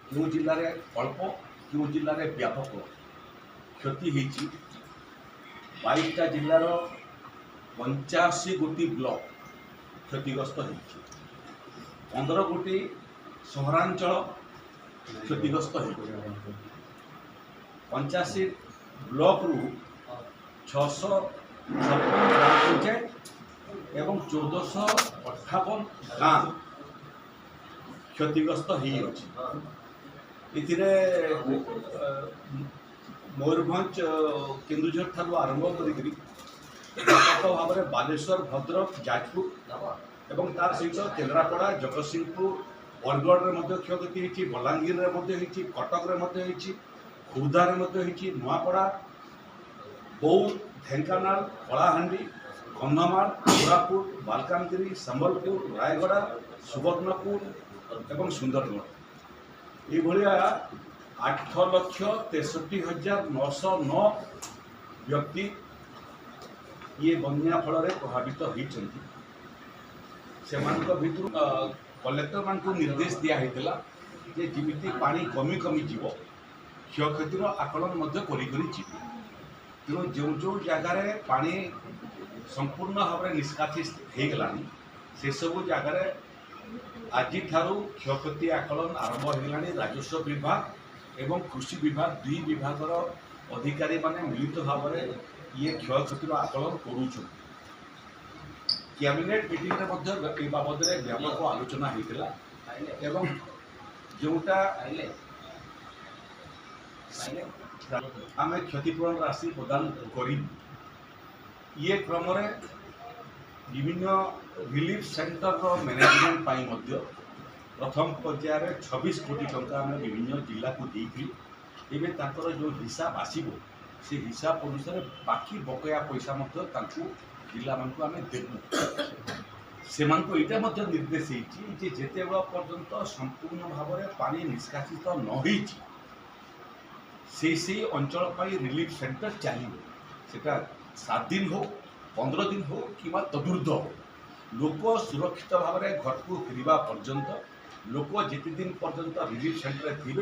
କେଉଁ ଜିଲ୍ଲାରେ ଅଳ୍ପ କେଉଁ ଜିଲ୍ଲାରେ ବ୍ୟାପକ କ୍ଷତି ହେଇଛି। 22ଟା ଜିଲ୍ଲାର 85 ଗୋଟି ବ୍ଲକ କ୍ଷତିଗ୍ରସ୍ତ ହେଇଛି। 15 ଗୋଟି ସହରାଞ୍ଚଳ କ୍ଷତିଗ୍ରସ୍ତ ହେଇଛି। 85 ବ୍ଲକରୁ 656 ଗ୍ରାମ ପଞ୍ଚାୟତ ଏବଂ 1458 ଗାଁ क्षतिग्रस्त होती। मयूरभंज केन्दुझर ठारू आरंभ कर भाव में बालेश्वर भद्रक जाजपुर एवं तार सहित केन्द्रापड़ा जगतसिंहपुर बरगढ़ में क्षयक्षति होती। बलांगीर में कटक में खुर्धार नुआपड़ा बौद्ध ढेंकानाल कलाहांडी कंधमाल कोरापुट मालकानगिरी संबलपुर रायगड़ा सुवर्णपुर एवं सुंदरगढ़ ये 8,63,909 व्यक्ति ये बन्या फल प्रभावित होती। कलेक्टर मान को निर्देश दिया जे जिमिति पानी कमी कमी जीव क्षयक्षतिर आकलन तेणु जो जो जगार पानी संपूर्ण भाव में निष्कासित हो गलानी से सबू जगार आज क्षयक्षति आकलन आरंभ हो। राजस्व विभाग एवं कृषि विभाग दुई विभागर अधिकारी माने मिलित भाव में ये क्षयक्षतिर आकलन करुँच। कैबिनेट मीटिंग में बाबद में व्यापक आलोचना होता एवं जोटा आम क्षतिपूरण राशि प्रदान कर ये क्रम विभिन्न रिलीफ सेंटर मैनेजमेंट प्रथम पर्यायर 26 कोटी टंका आम विभिन्न जिला को देती। जो हिसाब आसो से हिसाब अनुसार बाकी बकया पैसा जिला मान आम देवु से निर्देश होते पर्यंत संपूर्ण भाव में पानी निष्कासित न से अंचल रिलीफ सेंटर चलो सेटा 7 दिन हो 15 दिन हो कि तदूर्ध हो लोक सुरक्षित भाव में घर को फेरवा पर्यंत लोक जिते दिन पर्यंत रिलीफ सेंटर थे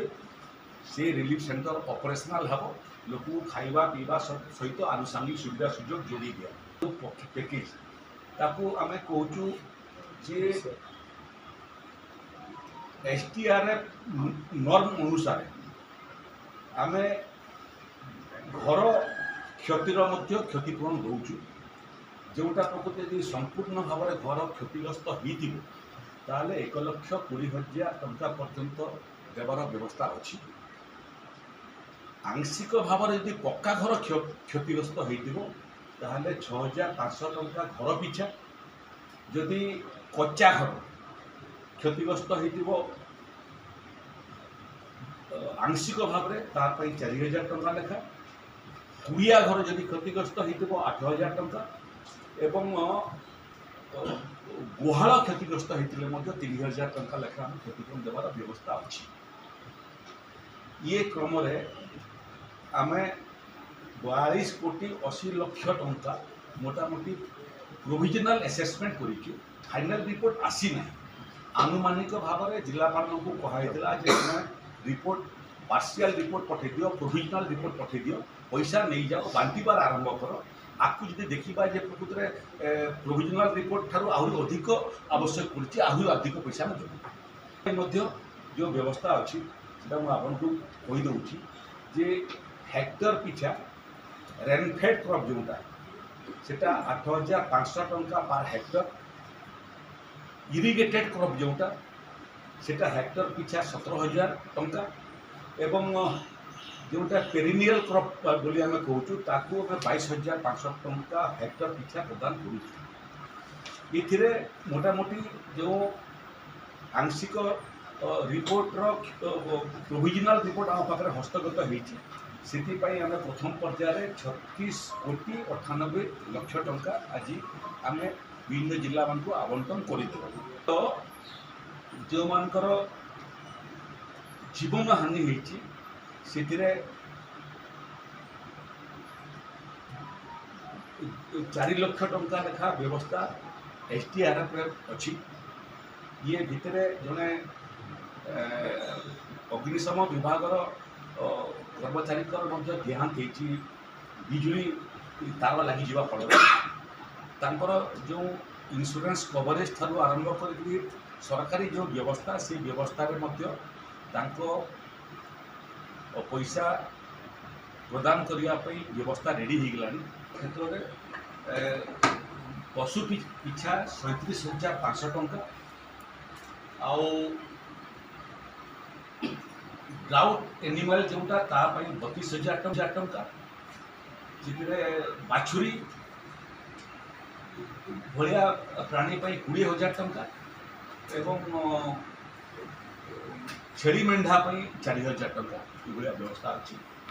से रिलीफ सेंटर ऑपरेशनल हम लोक खाइबा पीवा सहित आनुषंगिक सुविधा सुजोग जोड़ी दिया पैकेज ताकू आम कहूँ जे STRF नॉर्म अनुसार आम घर क्षतिर क्षतिपूरण दौचु जोटा प्रकृति यदि संपूर्ण भाव में घर क्षतिग्रस्त होता 1,20,000 टंका पर्यंत देवार व्यवस्था अच्छी। आंशिक भाव में यदि पक्का घर क्षतिग्रस्त होता 6,500 टंका घर पिछा जदि कच्चा घर क्षतिग्रस्त हो आंशिक भाव में 4,000 टंका लेखा कुड़िया घर जदि क्षतिग्रस्त हो 8,000 टंका एवं गुहाल क्षतिग्रस्त होते 3,000 टंका लेखा क्षतिपूरण देवार व्यवस्था अच्छी। ये क्रम आम 42 कोटी 80 लक्ष टंका मोटामोटी प्रोविजनल एसेसमेंट कर फाइनल रिपोर्ट आसी ना आनुमानिक भाव में जिलापाल को कहला रिपोर्ट पार्शियल रिपोर्ट पठे दियो प्रोविजनल रिपोर्ट पठे दियो पैसा नहीं जाओ बांटीबार आरंभ कर आपको जब देखा प्रकृत में प्रोविजनल रिपोर्ट ठारू आहरी अधिक आवश्यक पड़ी आहरी अधिक पैसा जो व्यवस्था अच्छी आपको कहीदे जे हेक्टर पिछा रेनफेड क्रॉप जोटा सेटा 8,500 टंका पर हेक्टर इरिगेटेड क्रॉप जोटा सेटा हेक्टर पिछा 17,000 टंका एवं जोटा पेरिनियल क्रॉप बोली आम कहूँ ताकू 22,500 टंका हेक्टर पिछा प्रदान कर मोटामोटी जो आंशिक रिपोर्टर प्रोविजनल रिपोर्ट आम पाखे हस्तगत होती आम प्रथम पर्यायर 36 कोटी 98 लक्ष टंका आज आम विभिन्न जिला मान आवंटन करदेव। तो जो मानकर जीवन हानि होती से 4 लाख टंका लेखा व्यवस्था STRF अच्छी। ये भितर जड़े ଅଗ୍ନିଶମ ବିଭାଗର କର୍ମଚାରୀଙ୍କର ମଧ୍ୟ ଦେହାନ୍ତ ହେଇଛି ବିଜୁଳି ତାର ଲାଗିଯିବା ଫଳରେ। ତାଙ୍କର ଯେଉଁ ଇନ୍ସୁରାନ୍ସ କଭରେଜ ଠାରୁ ଆରମ୍ଭ କରିକି ସରକାରୀ ଯେଉଁ ବ୍ୟବସ୍ଥା ସେ ବ୍ୟବସ୍ଥାରେ ମଧ୍ୟ ତାଙ୍କ ପଇସା ପ୍ରଦାନ କରିବା ପାଇଁ ବ୍ୟବସ୍ଥା ରେଡ଼ି ହେଇଗଲାଣି। କ୍ଷେତ୍ରରେ ପଶୁ ପିଛା 37,500 ଟଙ୍କା ଆଉ ଗ୍ରାଉଟ୍ ଏନିମାଲ ଯେଉଁଟା ତା ପାଇଁ 32,000 ଟଙ୍କା ସେଥିରେ ବାଛୁରୀ ଭଳିଆ ପ୍ରାଣୀ ପାଇଁ 20,000 ଟଙ୍କା ଏବଂ ଛେଳି ମେଣ୍ଢା ପାଇଁ 4,000 ଟଙ୍କା ଏଭଳିଆ ବ୍ୟବସ୍ଥା ଅଛି।